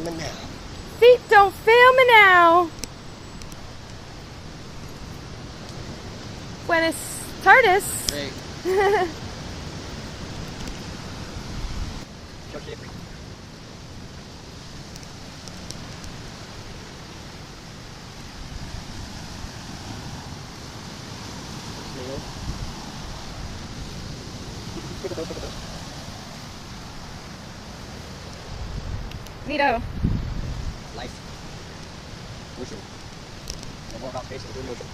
fail me now. Feet don't fail me now. Buenas tardes. Great. Neato. Life. Motion. No more about space and through motion.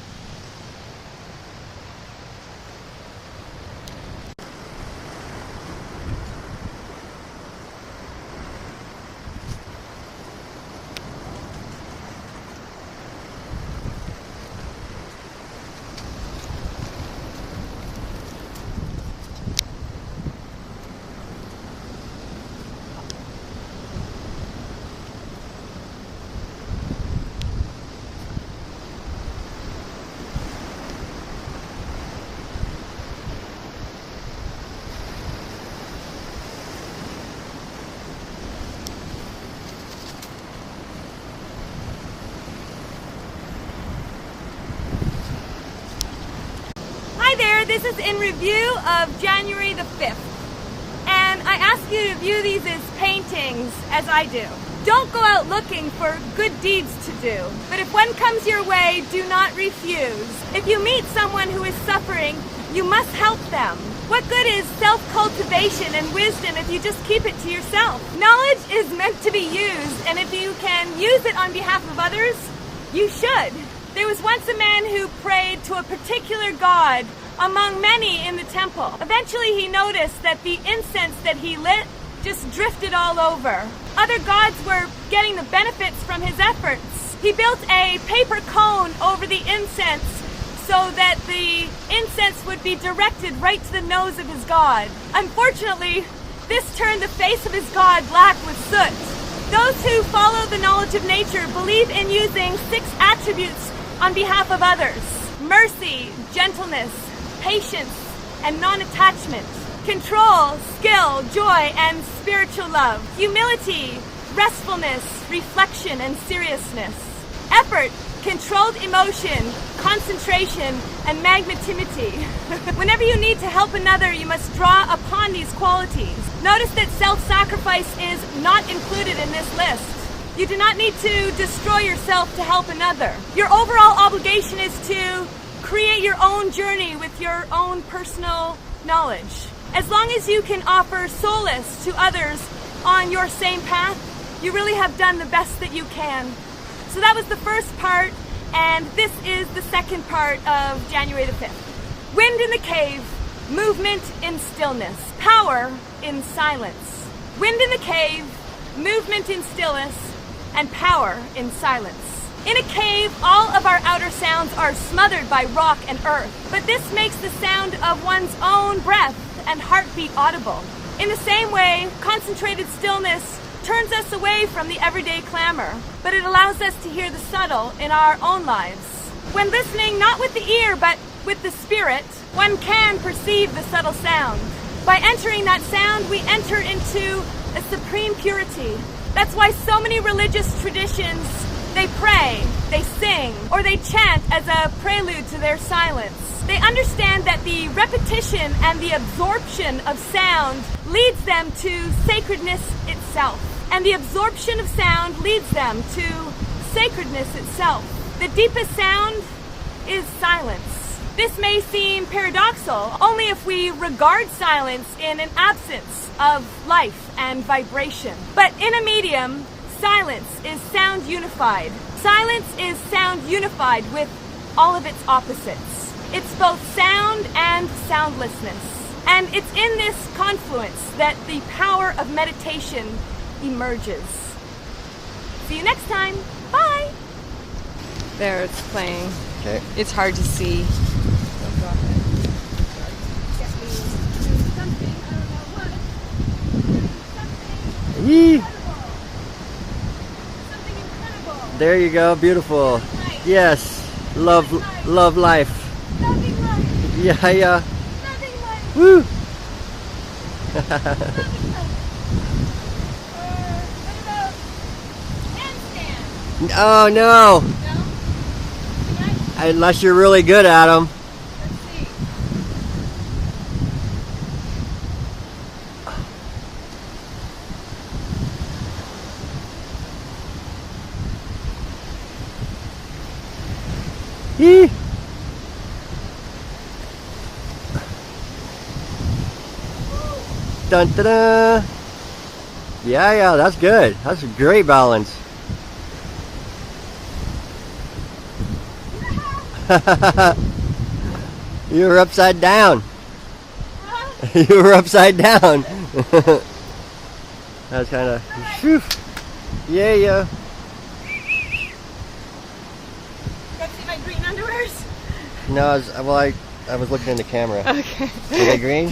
Hi there, this is in review of January the 5th. And I ask you to view these as paintings, as I do. Don't go out looking for good deeds to do, but if one comes your way, do not refuse. If you meet someone who is suffering, you must help them. What good is self-cultivation and wisdom if you just keep it to yourself? Knowledge is meant to be used, and if you can use it on behalf of others, you should. There was once a man who prayed to a particular god among many in the temple. Eventually he noticed that the incense that he lit just drifted all over. Other gods were getting the benefits from his efforts. He built a paper cone over the incense so that the incense would be directed right to the nose of his god. Unfortunately, this turned the face of his god black with soot. Those who follow the knowledge of nature believe in using 6 attributes on behalf of others: mercy, gentleness, patience, and non-attachment, control, skill, joy, and spiritual love, humility, restfulness, reflection, and seriousness, effort, controlled emotion, concentration, and magnanimity. Whenever you need to help another, you must draw upon these qualities. Notice that self-sacrifice is not included in this list. You do not need to destroy yourself to help another. Your overall obligation is to create your own journey with your own personal knowledge. As long as you can offer solace to others on your same path, you really have done the best that you can. So that was the first part, and this is the second part of January the 5th. Wind in the cave, movement in stillness, power in silence. Wind in the cave, movement in stillness, and power in silence. In a cave, all of our outer sounds are smothered by rock and earth, but this makes the sound of one's own breath and heartbeat audible. In the same way, concentrated stillness turns us away from the everyday clamor, but it allows us to hear the subtle in our own lives. When listening not with the ear but with the spirit, one can perceive the subtle sound. By entering that sound, we enter into a supreme purity. That's why so many religious traditions, they pray, they sing, or they chant as a prelude to their silence. They understand that the repetition and the absorption of sound leads them to sacredness itself. And the absorption of sound leads them to sacredness itself. The deepest sound is silence. This may seem paradoxical only if we regard silence in an absence of life and vibration. But in a medium, silence is sound unified. Silence is sound unified with all of its opposites. It's both sound and soundlessness. And it's in this confluence that the power of meditation emerges. See you next time. Bye! There, it's playing. Okay. It's hard to see. Yee. There you go, beautiful. Yes, love life. Loving life. Yeah, yeah. Loving life. Woo. Loving life. What about Oh no! No? Can I? Unless you're really good at them. Let's see. Yee. Dun da da. Yeah, that's good. That's a great balance. You were upside down. You were upside down. That's kind of. Yeah. Let's see my green underwears. No, I was looking in the camera. Okay. Are they green?